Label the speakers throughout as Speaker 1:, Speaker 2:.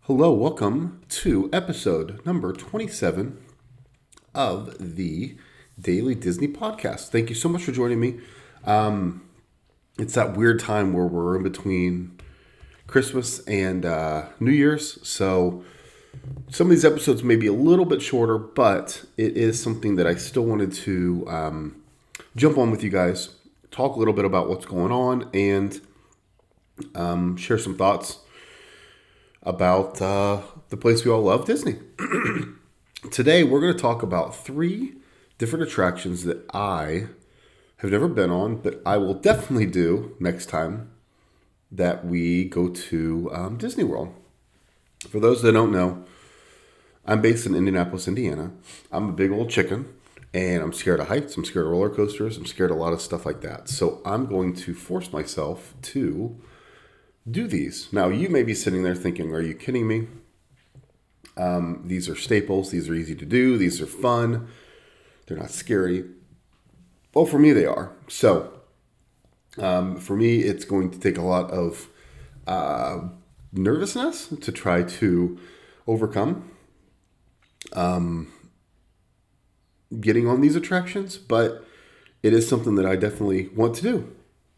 Speaker 1: Hello, welcome to episode number 27 of the Daily Disney Podcast. Thank you so much for joining me. It's that weird time where we're in between Christmas and New Year's, so some of these episodes may be a little bit shorter, but it is something that I still wanted to jump on with you guys, talk a little bit about what's going on, and share some thoughts about the place we all love, Disney. Today, we're going to talk about 3 different attractions that I have never been on, but I will definitely do next time that we go to Disney World. For those that don't know, I'm based in Indianapolis, Indiana. I'm a big old chicken, and I'm scared of heights. I'm scared of roller coasters. I'm scared of a lot of stuff like that. So I'm going to force myself to do these. Now, you may be sitting there thinking, are you kidding me? These are staples. These are easy to do. These are fun. They're not scary. Well, for me, they are. So, for me, it's going to take a lot of nervousness to try to overcome getting on these attractions, but it is something that I definitely want to do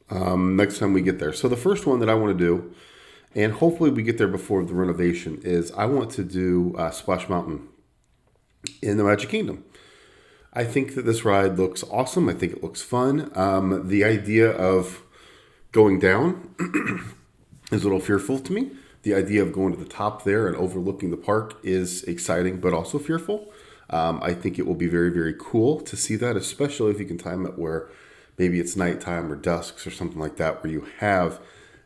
Speaker 1: next time we get there. So the first one that I want to do, and hopefully we get there before the renovation, is I want to do Splash Mountain in the Magic Kingdom. I think that this ride looks awesome. I think it looks fun. The idea of going down is a little fearful to me. The idea of going to the top there and overlooking the park is exciting, but also fearful. I think it will be very, very cool to see that, especially if you can time it where maybe it's nighttime or dusks or something like that, where you have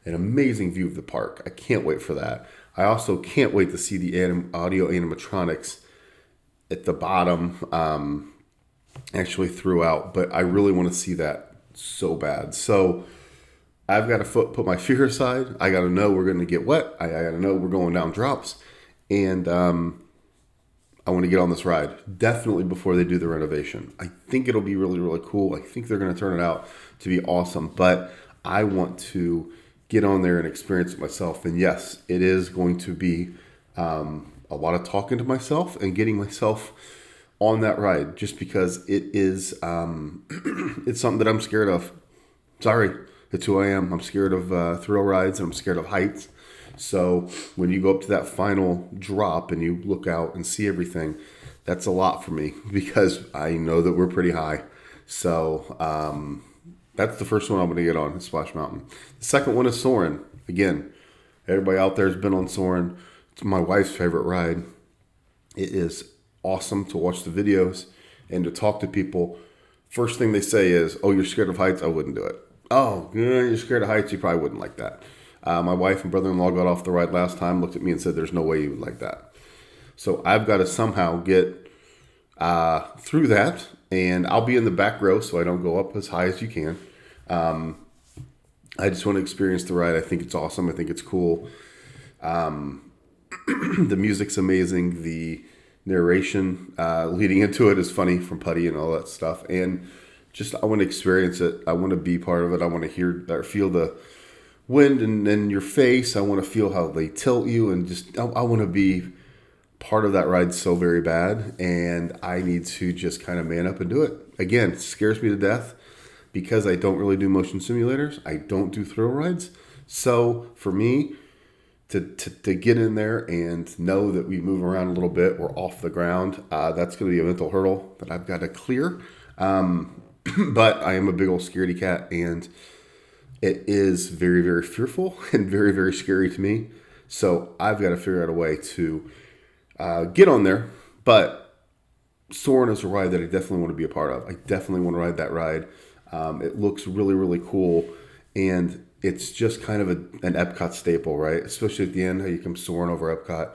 Speaker 1: an amazing view of the park. I can't wait for that. I also can't wait to see the audio animatronics at the bottom actually throughout, but I really want to see that so bad. So I've got to put my fear aside. I got to know we're going to get wet. I got to know we're going down drops. And I want to get on this ride definitely before they do the renovation. I think it'll be really, really cool. I think they're going to turn it out to be awesome, but I want to get on there and experience it myself. And yes, it is going to be a lot of talking to myself and getting myself on that ride, just because it is it's something that I'm scared of. Sorry, it's who I am. I'm scared of thrill rides, and I'm scared of heights. So when you go up to that final drop and you look out and see everything, that's a lot for me because I know that we're pretty high. So that's the first one I'm going to get on, is Splash Mountain. The second one is Soarin'. Again, everybody out there has been on Soarin'. It's my wife's favorite ride. It is awesome to watch the videos and to talk to people. First thing they say is, oh, you're scared of heights? I wouldn't do it. Oh, you're scared of heights? You probably wouldn't like that. My wife and brother-in-law got off the ride last time, looked at me and said, there's no way you would like that. So I've got to somehow get through that, and I'll be in the back row so I don't go up as high as you can. I just want to experience the ride. I think it's awesome. I think it's cool. The music's amazing. The narration leading into it is funny from Putty and all that stuff. And just I want to experience it. I want to be part of it. I want to hear or feel the wind in your face. I want to feel how they tilt you, and just I want to be part of that ride so very bad, and I need to just kind of man up and do it. Again, it scares me to death because I don't really do motion simulators. I don't do thrill rides. So for me to get in there and know that we move around a little bit, we're off the ground, that's going to be a mental hurdle that I've got to clear. But I am a big old scaredy cat, and it is very, very fearful and very, very scary to me. So I've got to figure out a way to get on there. But Soarin' is a ride that I definitely want to be a part of. I definitely want to ride that ride. It looks really, really cool. And it's just kind of an Epcot staple, right? Especially at the end, how you come soaring over Epcot.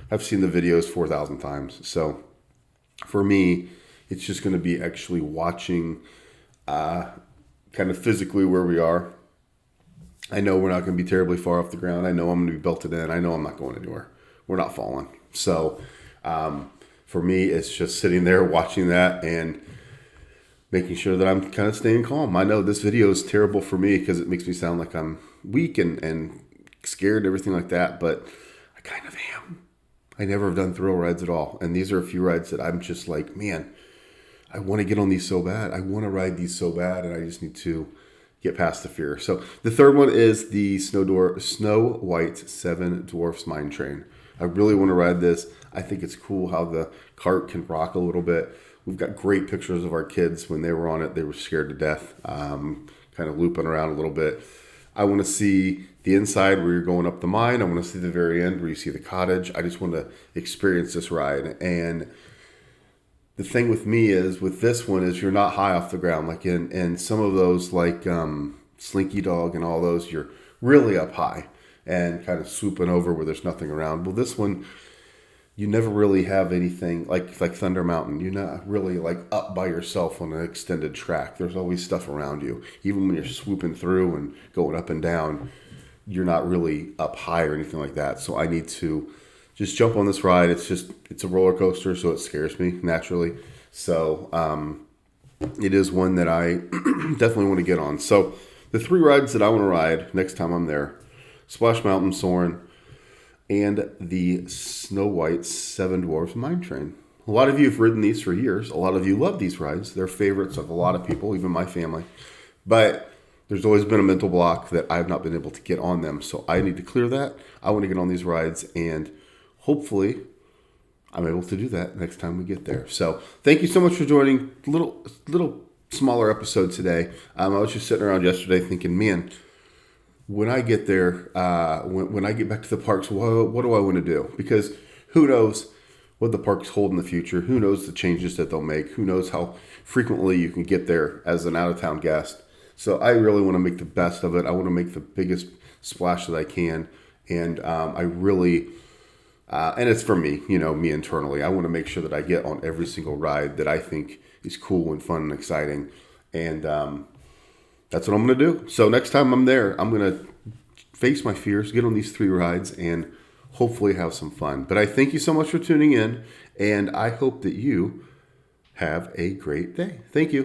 Speaker 1: I've seen the videos 4,000 times. So for me, it's just going to be actually watching kind of physically where we are. I know we're not going to be terribly far off the ground. I know I'm going to be belted in. I know I'm not going anywhere. We're not falling. So for me, it's just sitting there watching that and making sure that I'm kind of staying calm. I know this video is terrible for me because it makes me sound like I'm weak and scared and everything like that, but I kind of am. I never have done thrill rides at all. And these are a few rides that I'm just like, man, I want to get on these so bad. I want to ride these so bad, and I just need to get past the fear. So the third one is the Snow White Seven Dwarfs Mine Train. I really want to ride this. I think it's cool how the cart can rock a little bit. We've got great pictures of our kids when they were on it. They were scared to death, kind of looping around a little bit. I want to see the inside where you're going up the mine. I want to see the very end where you see the cottage. I just want to experience this ride. And the thing with me is, with this one, is you're not high off the ground. Like in some of those, like Slinky Dog and all those, you're really up high and kind of swooping over where there's nothing around. Well, this one, you never really have anything like Thunder Mountain. You're not really like up by yourself on an extended track. There's always stuff around you. Even when you're swooping through and going up and down, you're not really up high or anything like that. So I need to just jump on this ride. It's a roller coaster, so it scares me naturally. So it is one that I definitely want to get on. So the 3 rides that I want to ride next time I'm there: Splash Mountain, Soarin', and the Snow White Seven Dwarfs Mine Train. A lot of you have ridden these for years. A lot of you love these rides. They're favorites of a lot of people, even my family. But there's always been a mental block that I've not been able to get on them. So I need to clear that. I want to get on these rides, and hopefully I'm able to do that next time we get there. So thank you so much for joining. Little smaller episode today. I was just sitting around yesterday thinking, man, when I get there, when I get back to the parks, what do I want to do? Because who knows what the parks hold in the future? Who knows the changes that they'll make? Who knows how frequently you can get there as an out-of-town guest? So I really want to make the best of it. I want to make the biggest splash that I can. And I really, and it's for me, me internally. I want to make sure that I get on every single ride that I think is cool and fun and exciting. And that's what I'm going to do. So next time I'm there, I'm going to face my fears, get on these 3 rides, and hopefully have some fun. But I thank you so much for tuning in, and I hope that you have a great day. Thank you.